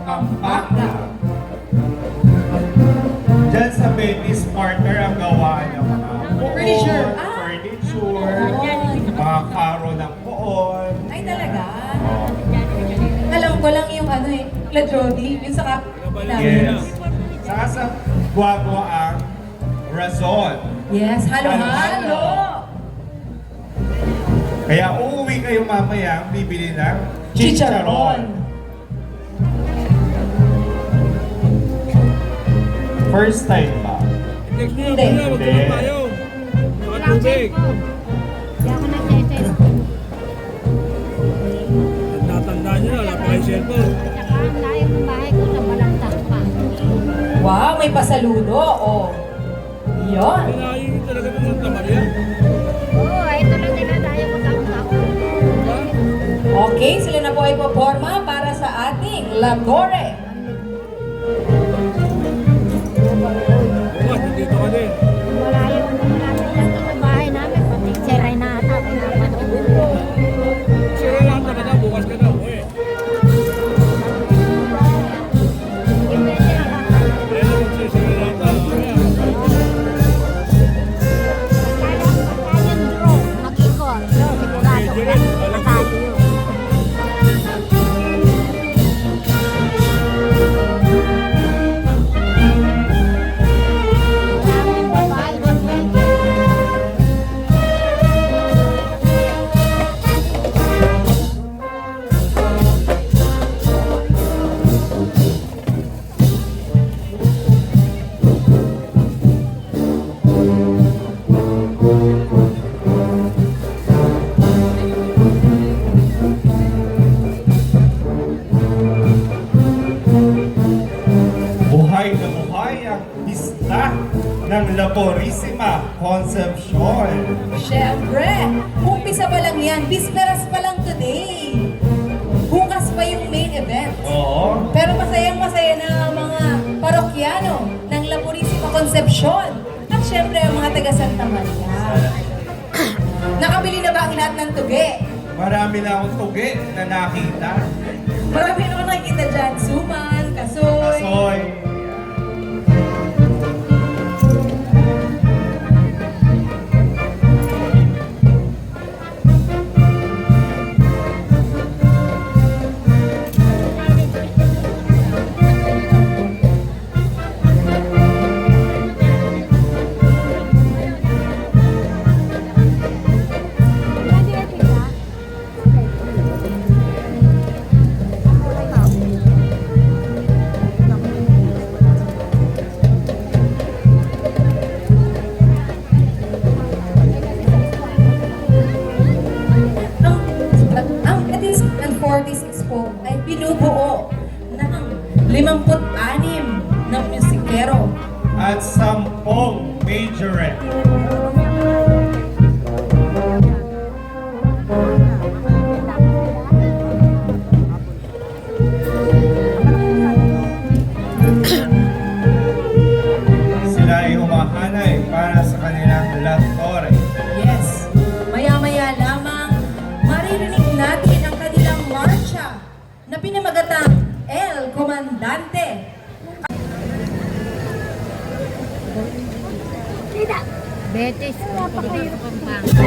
Pampanga. Diyan sa Betty's Partner ang gawa ng mga poon, Furniture. furniture, mga karo ng poon. Ay, talaga? Oh, Alam ko lang yung ano eh, La Jody, yung sa yes. Saka sa Guagua ang Razon. Yes, halo-halo. Kaya uuwi kayo mamaya bibili ng Chicharon. First time ba? Next mo Hindi. na, magtulog tayo. Nakatubig. Hindi ako nag-cellphone. Natandaan nyo na, wala pa kayo cellphone. Saka ang layo ng bahay ko sa Balagtas pa. Wow, may pasaludo. Oh. Yon. Kailangan yun talaga pumunta, Maria. Oo, ito lang dinadayo ko taon-taon. Diba? Okay, sila na po ay poporma para sa ating Labore. Bukas, nandito ka din. Malayo natin lang ito sa bahay namin. Pati siray na ata, pinapanood. Sira lang talaga, bukas ka na. Uy, Hindi pwede lang ako. kaya na magsisira lang ata. Mamaya. Pagka yung drone, mag-ikot. Sigurado ko lang, matalo yun. Maraming babae doon, pwede. Buhay na buhay ang pista ng Laborissima Concepcion. Siyempre, umpisa pa lang yan. Bisperas pa lang today. Bukas pa yung main event. Oo. Pero masayang-masaya na ang mga parokyano ng La Purísima Concepcion. At syempre ang mga taga Santa Maria. Nakabili na ba ang lahat ng tugi? Marami na akong tugi na nakita. Marami na ako nakikita dyan. Suman, kasoy. Kasoy. Ang Edis and 46 po ay binubuo ng 56 na musikero. At 10 majorette. Sila ay humahanay para sa kanilang Latore. Yes, maya-maya lamang maririnig natin ang kanilang marcha na pinamagatang El Comandante. Betis, Pampanga.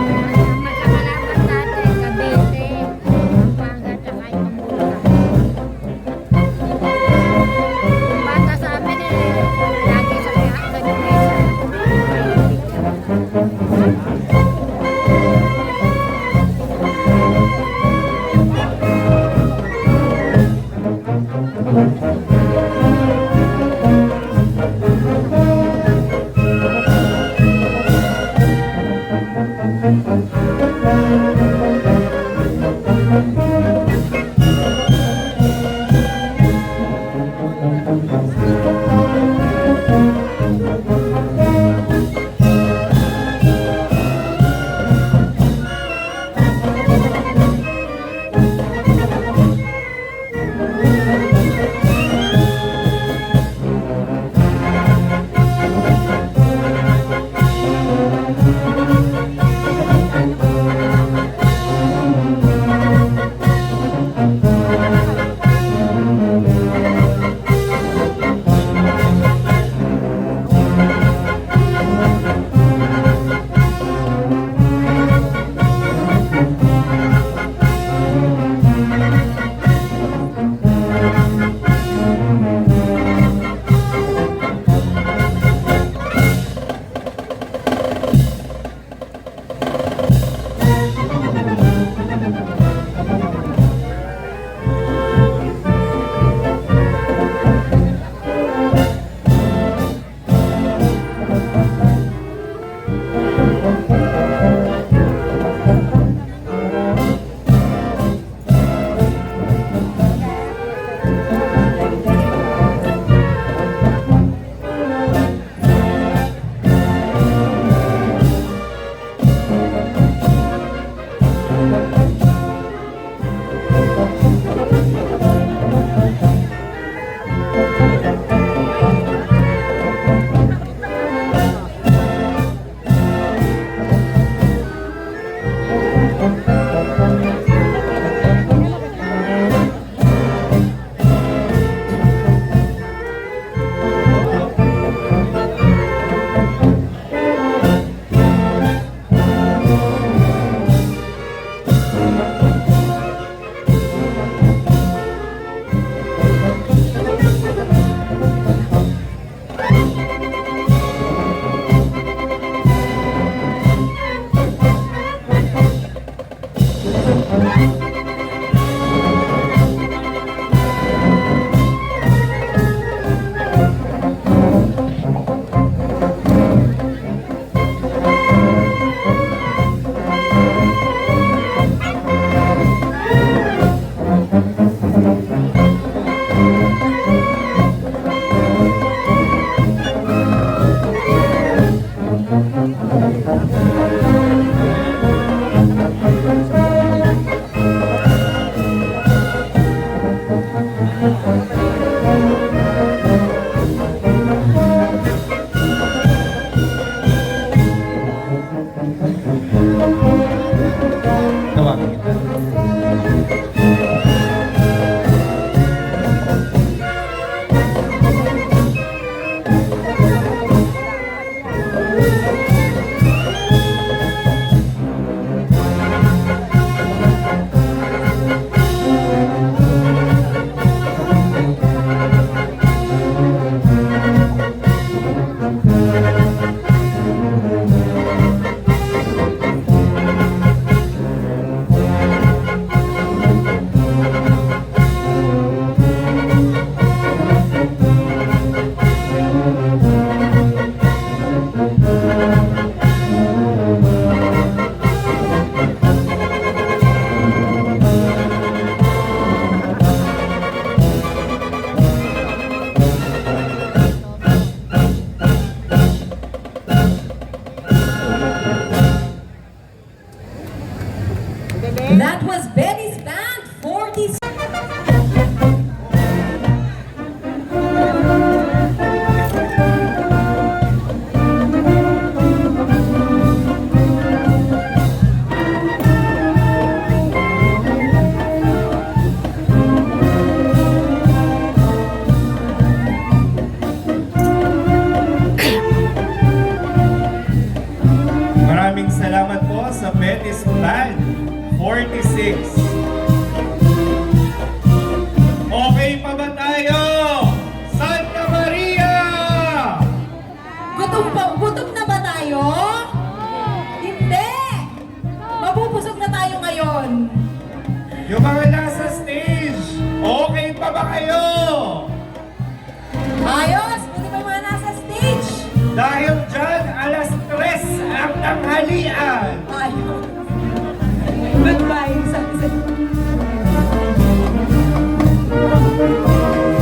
Magkakalaban natin, Cavite, Pampanga, tsaka yung Yung bata sa amin lagi sa iglesia. That was Betty's Band 40. Maraming salamat po sa Betis Band 46. Okay pa ba tayo? Santa Maria! Gutom na ba tayo? Hindi! Mabubusog na tayo ngayon. Yung mga nasa stage, okay pa ba kayo? Ayos! Buti pa yung mga nasa stage. Dahil dyan, alas 3 ang tanghalian. Ayos. Goodbye.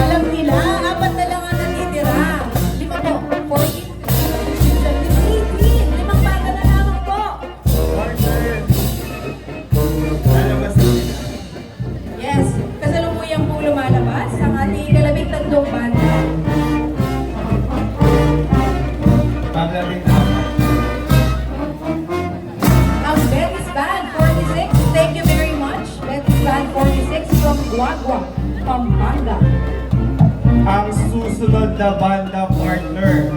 Alam nila, 4 na lang ang natitira. 5 po. 40, 17, 18. 5 bata na lamang po. Lalabas na sila. Yes, kasalukuyang po lumalabas ang ating ika-13 banda. Paglabing na. Ang Betty's Band 46, thank you very much. Betty's Band 46 from Guagua, Pampanga. Ang susunod na banda partner.